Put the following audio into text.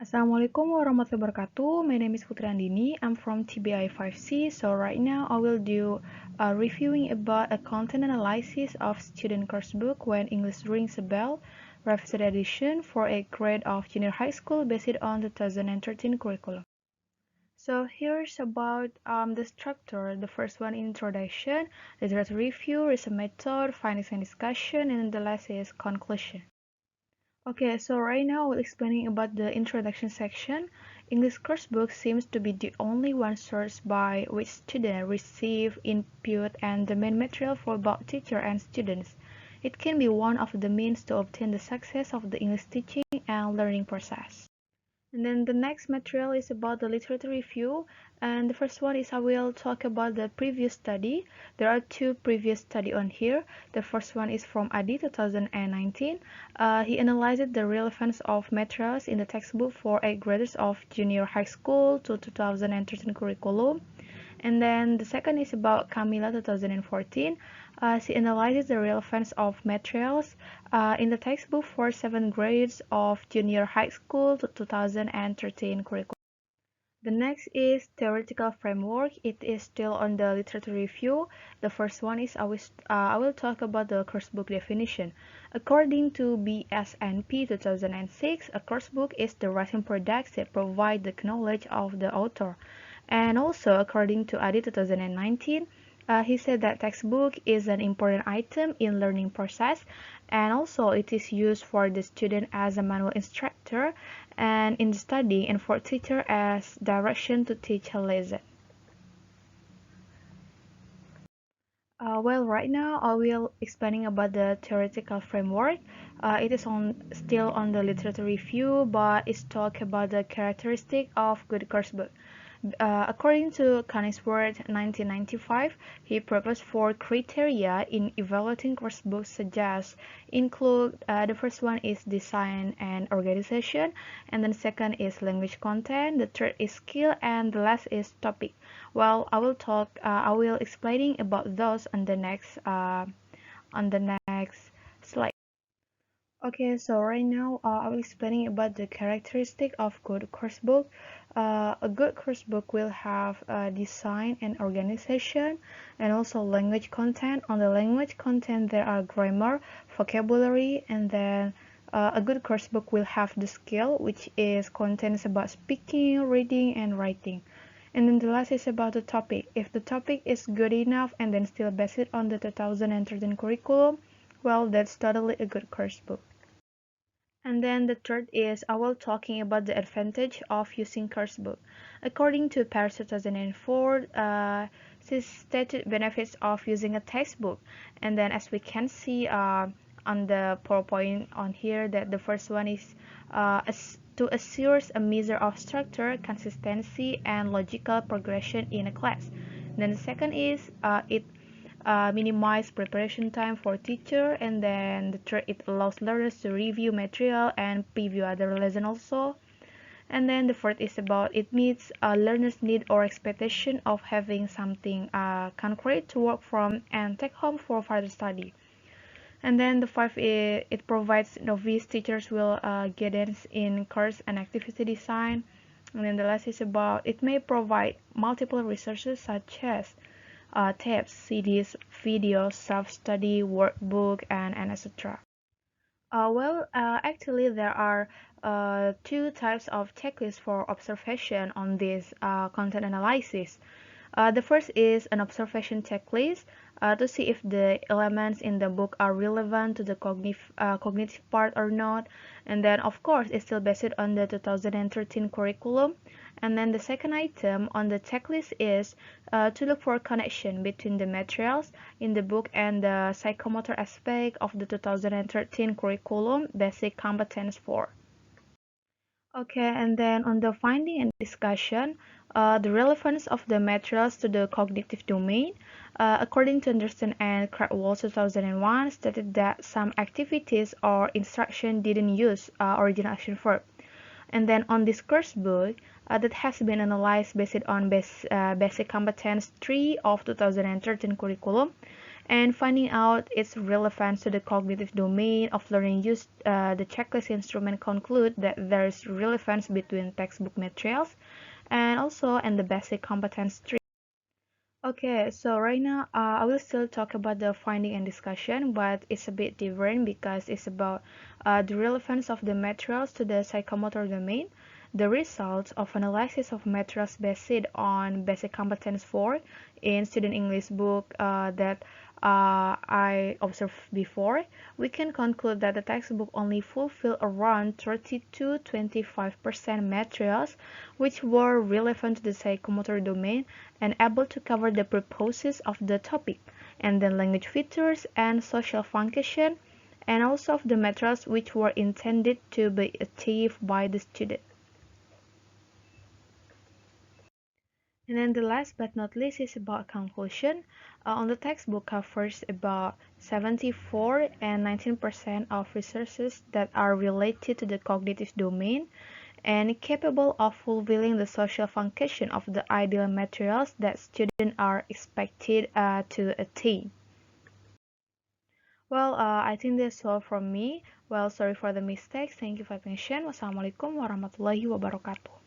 Assalamualaikum warahmatullahi wabarakatuh. My name is Putri Andini. I'm from TBI 5C. So right now I will do a reviewing about a content analysis of student course book when English rings a bell, revised edition for a grade of junior high school based on 2013 curriculum. So here's about the structure. The first one, introduction, literature review, research method, findings and discussion, and the last is conclusion. Okay, so right now we're explaining about the introduction section. English course book seems to be the only one source by which students receive input and the main material for both teacher and students. It can be one of the means to obtain the success of the English teaching and learning process. And then the next material is about the literature review. And the first one is I will talk about the previous study. There are two previous study on here. The first one is from Adi 2019. He analyzed the relevance of materials in the textbook for 8th graders of junior high school to 2013 curriculum. And then the second is about Camila 2014. She analyzes the relevance of materials in the textbook for 7th grades of junior high school to 2013 curriculum. The next is theoretical framework. It is still on the literature review. The first one is I will talk about the course book definition. According to BSNP 2006, a course book is the writing products that provide the knowledge of the author. And also, according to Adi 2019, he said that textbook is an important item in learning process, and also it is used for the student as a manual instructor and in study and for teacher as direction to teach a lesson. Well, right now I will explaining about the theoretical framework. It is still on the literature review, but it's talk about the characteristic of good course book. According to Kameswara 1995, he proposed four criteria in evaluating course books suggest include the first one is design and organization, and then second is language content, the third is skill, and the last is topic. Well, I will explaining about those on the next slide. Okay, so right now I will explaining about the characteristic of good course book. A good course book will have design and organization, and also language content. On the language content, there are grammar, vocabulary, and then a good course book will have the skill, which is contents about speaking, reading, and writing. And then the last is about the topic. If the topic is good enough and then still based on the 2013 curriculum, well, that's totally a good course book. And then the third is I will talking about the advantage of using COURSEBOOK. According to Paris 2004, this stated benefits of using a textbook. And then as we can see on the PowerPoint on here, that the first one is to assure a measure of structure, consistency, and logical progression in a class. Then the second is it minimize preparation time for teacher, and then the third, it allows learners to review material and preview other lesson also. And then the fourth is about it meets learners need or expectation of having something concrete to work from and take home for further study. And then the fifth is it provides novice teachers will guidance in course and activity design. And then the last is about it may provide multiple resources such as tapes, CDs, videos, self-study, workbook, and etc. Actually, there are two types of checklists for observation on this content analysis. The first is an observation checklist to see if the elements in the book are relevant to the cognitive part or not. And then, of course, it's still based on the 2013 curriculum. And then the second item on the checklist is to look for a connection between the materials in the book and the psychomotor aspect of the 2013 curriculum basic competence 4. Okay, and then on the finding and discussion, the relevance of the materials to the cognitive domain, according to Anderson and Cradwell 2001, stated that some activities or instruction didn't use original action verb. And then on this course book, that has been analyzed based on basic competence 3 of 2013 curriculum, and finding out its relevance to the cognitive domain of learning use the checklist instrument conclude that there is relevance between textbook materials and also and the basic competence tree. Okay, so right now I will still talk about the finding and discussion, but it's a bit different because it's about the relevance of the materials to the psychomotor domain, the results of analysis of materials based on basic competence 4 in student English book that I observed before. We can conclude that the textbook only fulfill around 30 to 25% materials which were relevant to the psychomotor domain and able to cover the purposes of the topic, and then language features and social function, and also of the materials which were intended to be achieved by the student. And then the last but not least is about conclusion. On the textbook covers about 74 and 19% of resources that are related to the cognitive domain and capable of fulfilling the social function of the ideal materials that students are expected to attain. Well, I think that's all from me. Well, sorry for the mistakes. Thank you for attention. Wassalamualaikum warahmatullahi wabarakatuh.